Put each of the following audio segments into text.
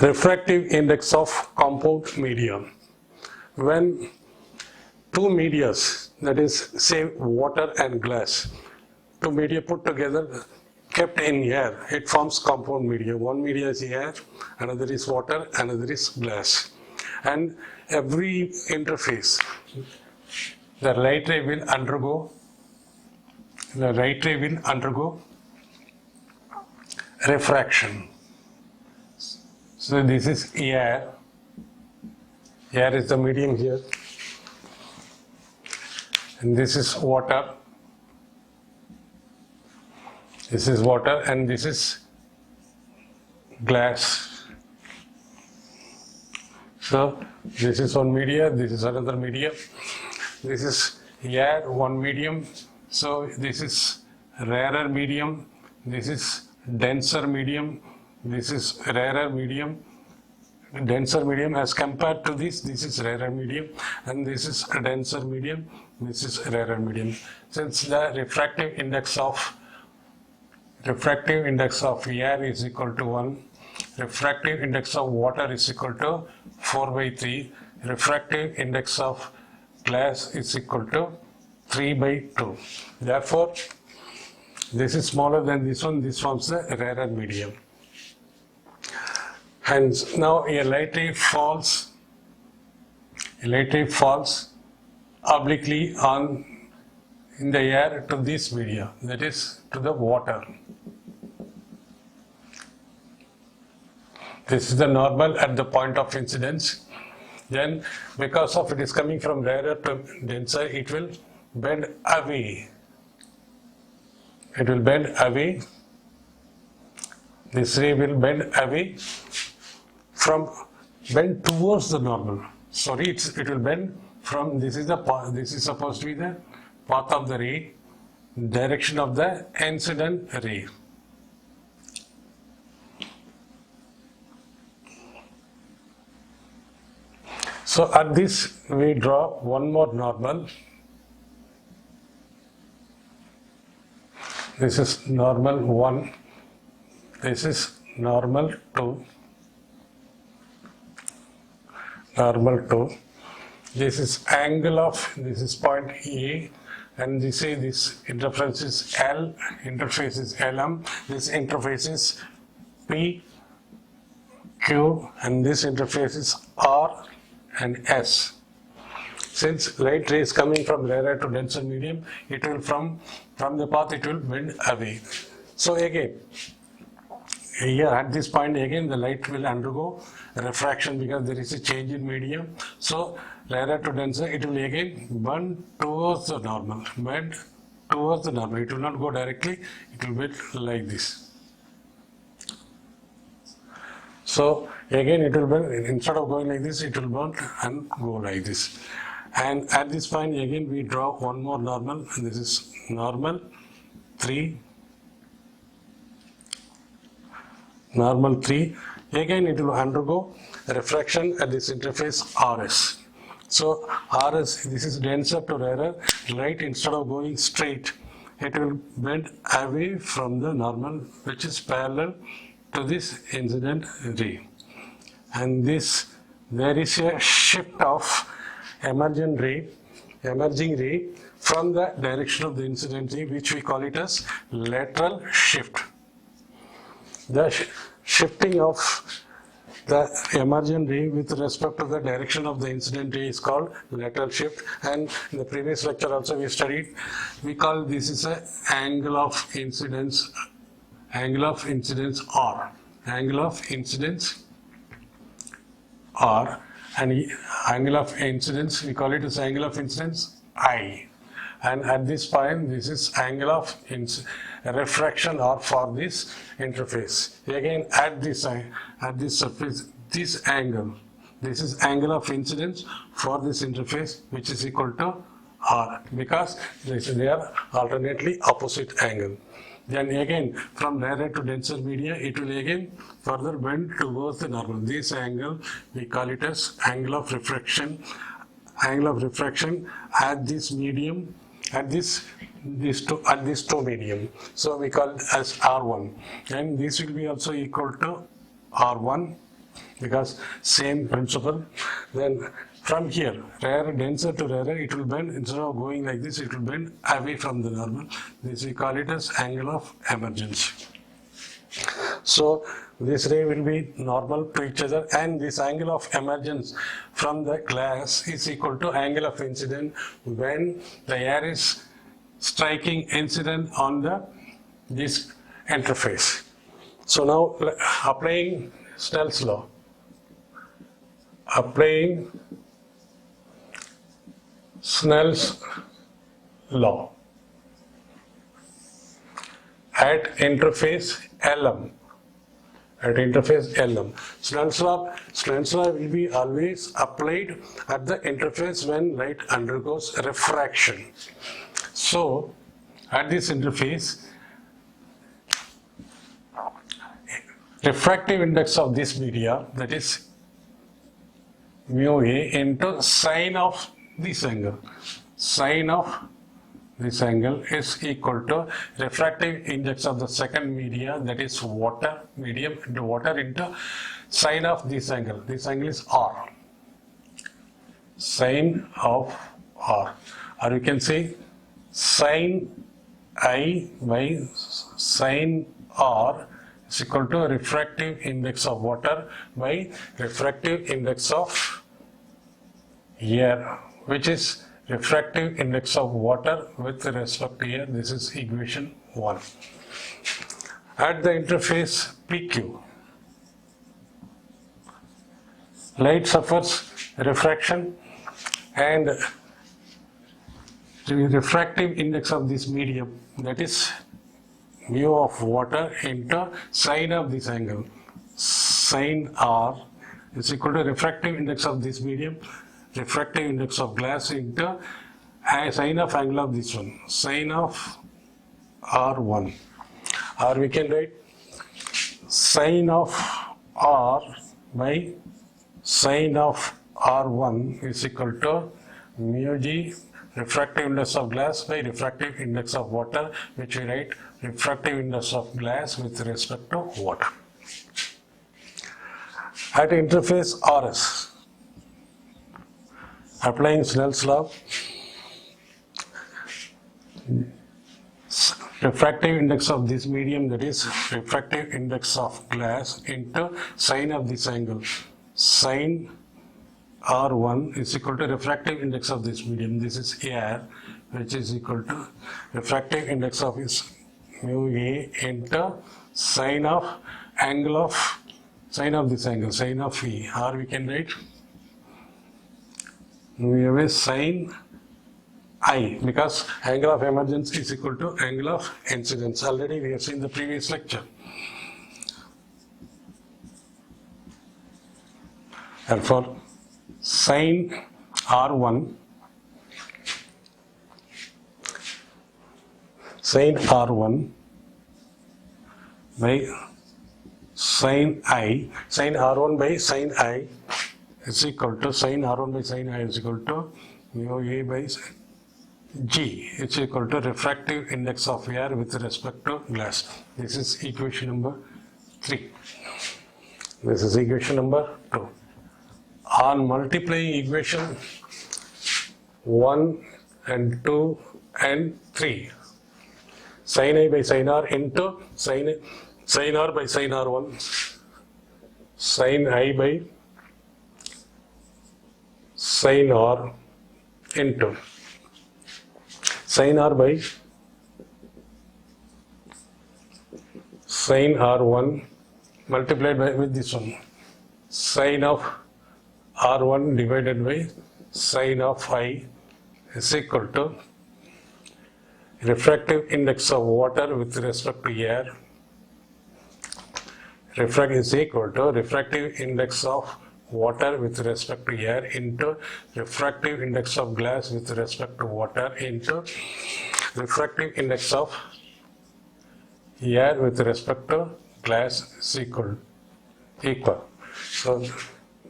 Refractive index of compound media. When two medias, that is say water and glass, two media put together, kept in air, it forms compound media. One media is air, another is water, another is glass. And every interface, the light ray will undergo refraction. So this is air. Air is the medium here. And this is water. This is water and this is glass. So this is one media, this is another medium. This is air, one medium. So this is rarer medium. This is denser medium. This is rarer medium. Denser medium as compared to this is rarer medium, and this is a denser medium, this is rarer medium. Since the refractive index of air is equal to 1, refractive index of water is equal to 4/3, refractive index of glass is equal to 3/2. Therefore, this is smaller than this one, this forms the rarer medium. And now a light ray falls obliquely in the air to this media, that is to the water. This is the normal at the point of incidence. Then because of it is coming from rarer to denser, it will bend away. It will bend away. This ray will bend away bend towards the normal. Sorry, it will bend from, this is supposed to be the path of the ray, direction of the incident ray. So at this we draw one more normal. This is normal 1. This is normal 2. Normal 2. This is angle of, this is point A, and this interference is L, interface is LM, this interface is P, Q, and this interface is R and S. Since light ray is coming from rarer to denser medium, it will from the path it will bend away. So again, here at this point again the light will undergo refraction because there is a change in medium. So rarer to denser, it will again bend towards the normal. Bend towards the normal. It will not go directly, it will bend like this. So again it will bend, instead of going like this, it will bend and go like this. And at this point again we draw one more normal, and this is normal 3. Normal 3. Again it will undergo refraction at this interface RS. So RS, this is denser to rarer. Light, instead of going straight, it will bend away from the normal, which is parallel to this incident ray. And this, there is a shift of emerging ray from the direction of the incident ray, which we call it as lateral shift. The shifting of the emergent ray with respect to the direction of the incident ray is called lateral shift. And in the previous lecture also we studied, we call this is a angle of incidence R. Angle of incidence R, and angle of incidence, we call it as angle of incidence I. And at this point, this is angle of refraction or for this interface. Again, at this surface, this angle, this is angle of incidence for this interface, which is equal to R, because they are alternately opposite angle. Then again, from rarer to denser media, it will again further bend towards the normal. This angle, we call it as angle of refraction. Angle of refraction at this medium, at these two medium. So we call it as R1, and this will be also equal to R1. because same principle. Then from here, rarer, denser to rarer, it will bend. Instead of going like this, it will bend away from the normal. This we call it as angle of emergence. So this ray will be normal to each other, and this angle of emergence from the glass is equal to angle of incidence when the air is striking incident on this interface. So now applying Snell's law. Applying Snell's law at interface LM. At interface LM. Snell's law will be always applied at the interface when light undergoes refraction. So at this interface, refractive index of this media, that is mu A into sine of this angle. Sine of this angle is equal to refractive index of the second media, that is water, medium into water, into sine of this angle. This angle is R. Sine of R. Or you can say sine I by sine R is equal to refractive index of water by refractive index of air, which is refractive index of water with respect to air. This is equation 1. At the interface PQ, light suffers refraction, and the refractive index of this medium, that is mu of water into sine of this angle, sine R is equal to refractive index of this medium, refractive index of glass into sine of angle of this one, sine of R1. Or we can write sine of R by sine of R1 is equal to mu G refractive index of glass by refractive index of water, which we write refractive index of glass with respect to water. At interface RS, applying Snell's law, refractive index of this medium, that is refractive index of glass into sine of this angle, sine R1 is equal to refractive index of this medium, this is air, which is equal to refractive index of is mu A into sine of angle of sine of this angle, sine of E, or we can write we have a sine I, because angle of emergence is equal to angle of incidence. Already we have seen the previous lecture. Therefore, sine R1 by sine I, sine R1 by sine I is equal to sine R1 by sine I is equal to mu A by G. It's equal to refractive index of air with respect to glass. This is equation number 3. This is equation number 2. On multiplying equation 1 and 2 and 3, sin I by sin R into sin R by sin R1, sin I by sin R into sin R by sin R1 multiplied by with this one, sin of R1 divided by sin of I is equal to refractive index of water with respect to air. Refract is equal to refractive index of water with respect to air into refractive index of glass with respect to water into refractive index of air with respect to glass is equal. So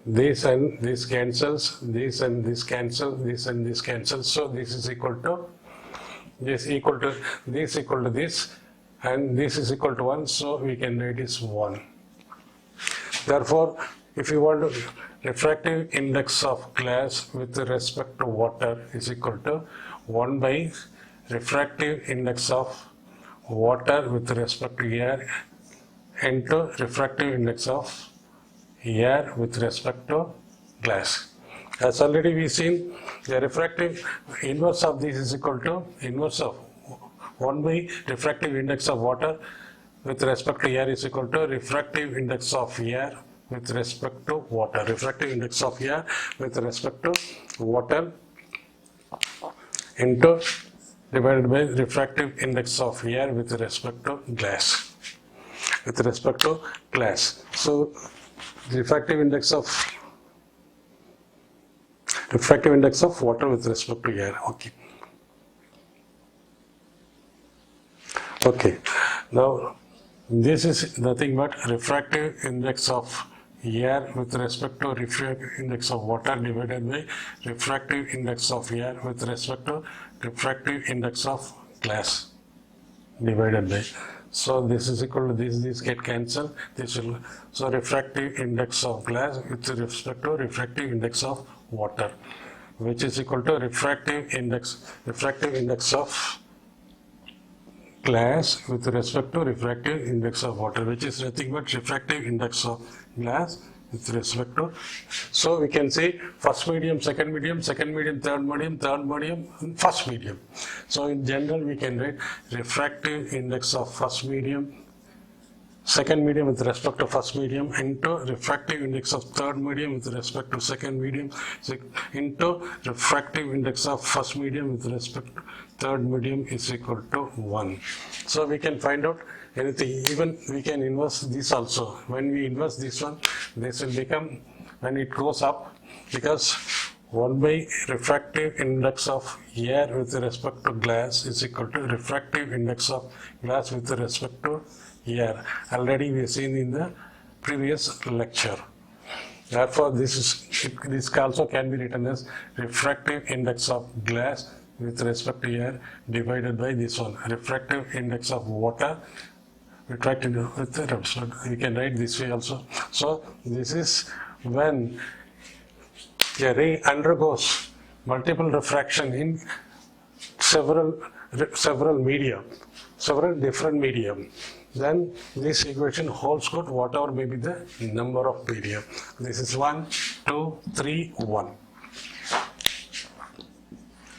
this and this cancels, this and this cancel, this and this cancels. So this is equal to this equal to this equal to this, and this is equal to 1. So we can write this 1. Therefore, if you want to, refractive index of glass with respect to water is equal to 1 by refractive index of water with respect to air into refractive index of air with respect to glass. As already we seen, the refractive inverse of this is equal to inverse of 1 by refractive index of water with respect to air is equal to refractive index of air with respect to water. Refractive index of air with respect to water into divided by refractive index of air with respect to glass. With respect to glass. So refractive index of water with respect to air. Okay. Okay. Now this is nothing but refractive index of air with respect to refractive index of water divided by refractive index of air with respect to refractive index of glass divided by. So this is equal to this get cancelled. This will, so refractive index of glass with respect to refractive index of water, which is equal to refractive index of glass with respect to refractive index of water, which is nothing but refractive index of glass with respect to. So we can say first medium, second medium, third medium, and first medium. So in general we can write refractive index of first medium, second medium with respect to first medium into refractive index of third medium with respect to second medium into refractive index of first medium with respect to third medium is equal to 1. So we can find out anything. Even we can inverse this also. When we inverse this one, this will become, when it goes up, because 1 by refractive index of air with respect to glass is equal to refractive index of glass with respect to air. Already we have seen in the previous lecture. Therefore, this also can be written as refractive index of glass with respect to air divided by this one, refractive index of water. We can write this way also. So this is when a ray undergoes multiple refraction in several different medium. Then this equation holds good whatever may be the number of medium. This is 1, 2, 3, 1.